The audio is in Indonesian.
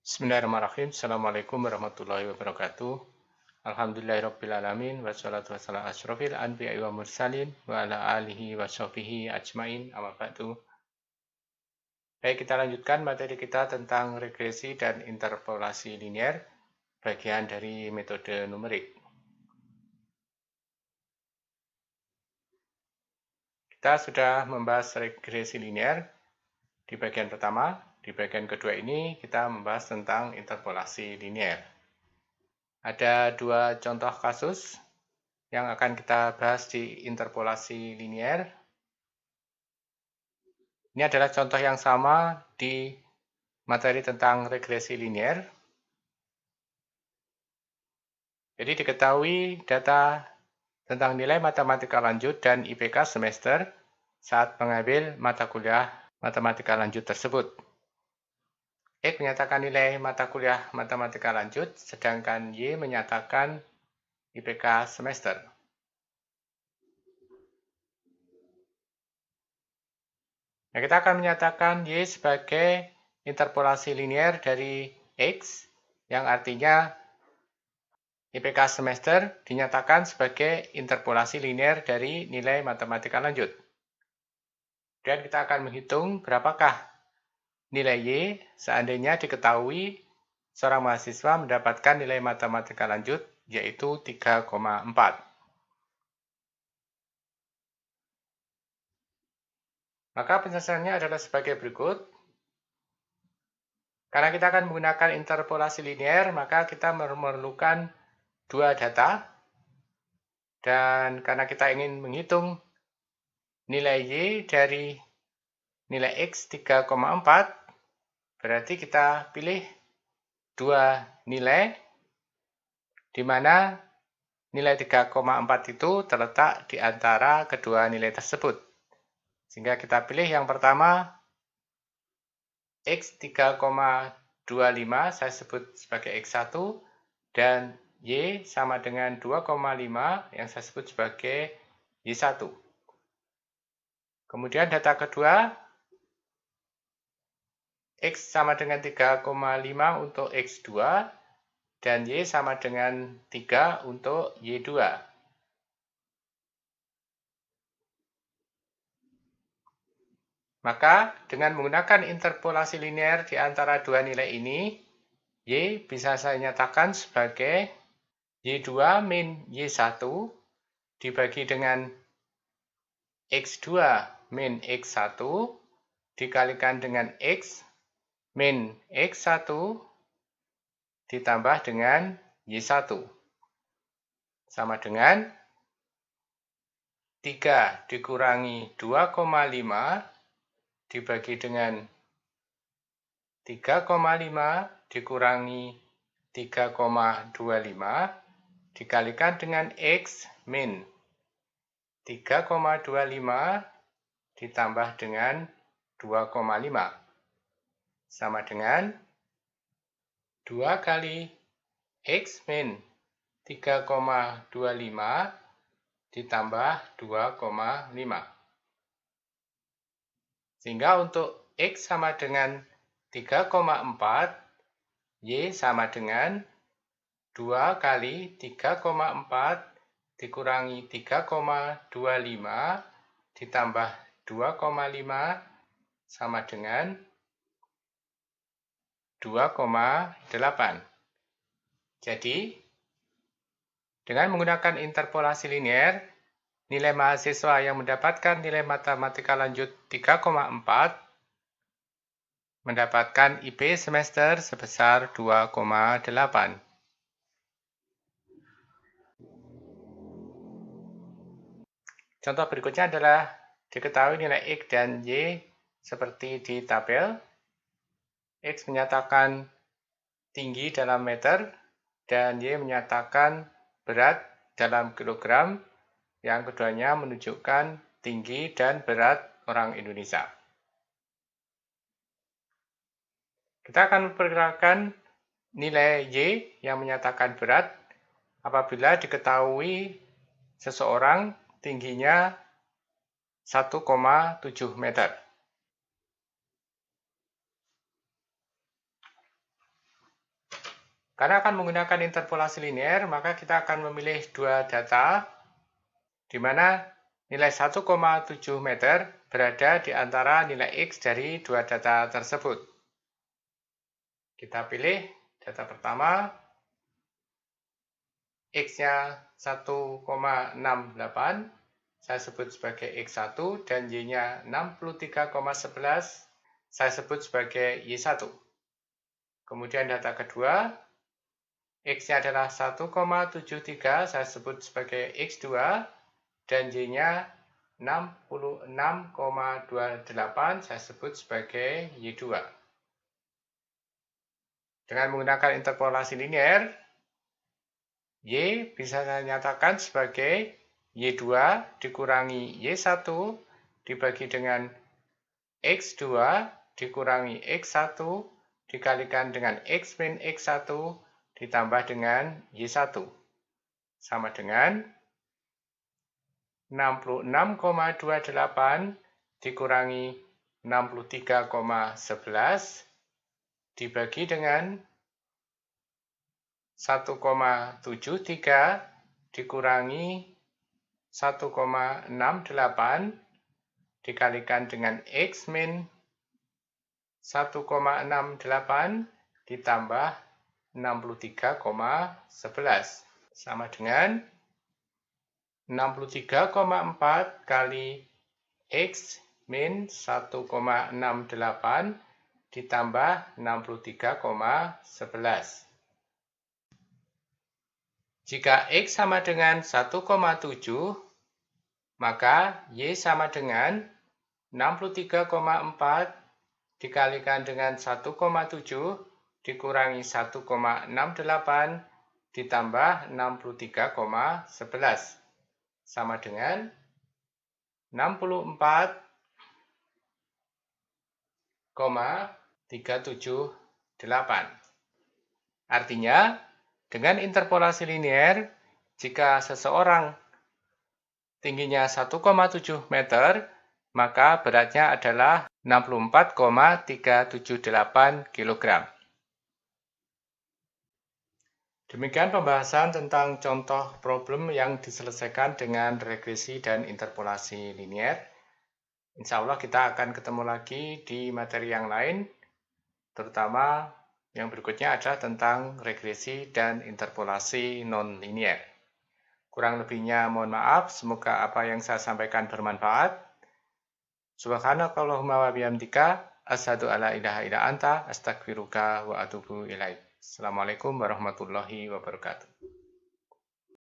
Bismillahirrahmanirrahim. Assalamualaikum warahmatullahi wabarakatuh. Alhamdulillahirrabbilalamin. Wassalatu wassalamu ala asyrofil anbiya'i wa mursalin wa ala alihi wa sahbihi ajmain. Amma ba'du. Baik, kita lanjutkan materi kita tentang regresi dan interpolasi linier, bagian dari metode numerik. Kita sudah membahas regresi linier di bagian pertama. Di bagian kedua ini kita membahas tentang interpolasi linier. Ada dua contoh kasus yang akan kita bahas di interpolasi linier. Ini adalah contoh yang sama di materi tentang regresi linier. Jadi diketahui data tentang nilai matematika lanjut dan IPK semester saat mengambil mata kuliah matematika lanjut tersebut. X menyatakan nilai mata kuliah matematika lanjut, sedangkan Y menyatakan IPK semester. Nah, kita akan menyatakan Y sebagai interpolasi linier dari X, yang artinya IPK semester dinyatakan sebagai interpolasi linier dari nilai matematika lanjut. Dan kita akan menghitung berapakah nilai Y seandainya diketahui seorang mahasiswa mendapatkan nilai matematika lanjut yaitu 3,4. Maka penyelesaiannya adalah sebagai berikut. Karena kita akan menggunakan interpolasi linier, maka kita memerlukan dua data. Dan karena kita ingin menghitung nilai Y dari nilai X 3,4, berarti kita pilih dua nilai, di mana nilai 3,4 itu terletak di antara kedua nilai tersebut. Sehingga kita pilih yang pertama, X 3,25 saya sebut sebagai X1, dan Y sama dengan 2,5 yang saya sebut sebagai Y1. Kemudian data kedua, X sama dengan 3,5 untuk X2, dan Y sama dengan 3 untuk Y2. Maka dengan menggunakan interpolasi linier di antara dua nilai ini, Y bisa saya nyatakan sebagai Y2 min Y1 dibagi dengan X2 min X1 dikalikan dengan X min X1 ditambah dengan Y1 sama dengan 3 dikurangi 2,5 dibagi dengan 3,5 dikurangi 3,25 dikalikan dengan X min 3,25 ditambah dengan 2,5 sama dengan 2 kali X min 3,25 ditambah 2,5. Sehingga untuk X sama dengan 3,4, Y sama dengan 2 kali 3,4 dikurangi 3,25 ditambah 2,5 sama dengan 2,8. Jadi, dengan menggunakan interpolasi linier, nilai mahasiswa yang mendapatkan nilai matematika lanjut 3,4 mendapatkan IP semester sebesar 2,8. Contoh berikutnya adalah diketahui nilai X dan Y seperti di tabel. X menyatakan tinggi dalam meter dan Y menyatakan berat dalam kilogram, yang keduanya menunjukkan tinggi dan berat orang Indonesia. Kita akan memperkirakan nilai Y yang menyatakan berat apabila diketahui seseorang tingginya 1,7 meter. Karena akan menggunakan interpolasi linear, maka kita akan memilih dua data, di mana nilai 1,7 meter berada di antara nilai X dari dua data tersebut. Kita pilih data pertama, X-nya 1,68, saya sebut sebagai X1, dan Y-nya 63,11, saya sebut sebagai Y1. Kemudian data kedua, X-nya adalah 1,73, saya sebut sebagai X2, dan Y-nya 66,28, saya sebut sebagai Y2. Dengan menggunakan interpolasi linear, Y bisa saya nyatakan sebagai Y2 dikurangi Y1 dibagi dengan X2 dikurangi X1 dikalikan dengan X min X1 ditambah dengan Y1. Sama dengan 66,28 dikurangi 63,11 dibagi dengan 1,73 dikurangi 1,68 dikalikan dengan X min 1,68 ditambah 63,11 sama dengan 63,4 kali X min 1,68 ditambah 63,11. Jika X sama dengan 1,7, maka Y sama dengan 63,4 dikalikan dengan 1,7 dikurangi 1,68 ditambah 63,11 sama dengan 64,378. Artinya, dengan interpolasi linear, jika seseorang tingginya 1,7 meter, maka beratnya adalah 64,378 kg. Demikian pembahasan tentang contoh problem yang diselesaikan dengan regresi dan interpolasi linear. Insya Allah kita akan ketemu lagi di materi yang lain, terutama yang berikutnya adalah tentang regresi dan interpolasi non-linear. Kurang lebihnya mohon maaf, semoga apa yang saya sampaikan bermanfaat. Subhanakallahumma wa bihamdika, asyhadu alla ilaha illa anta, astaghfiruka wa atubu ilaik. Assalamualaikum warahmatullahi wabarakatuh.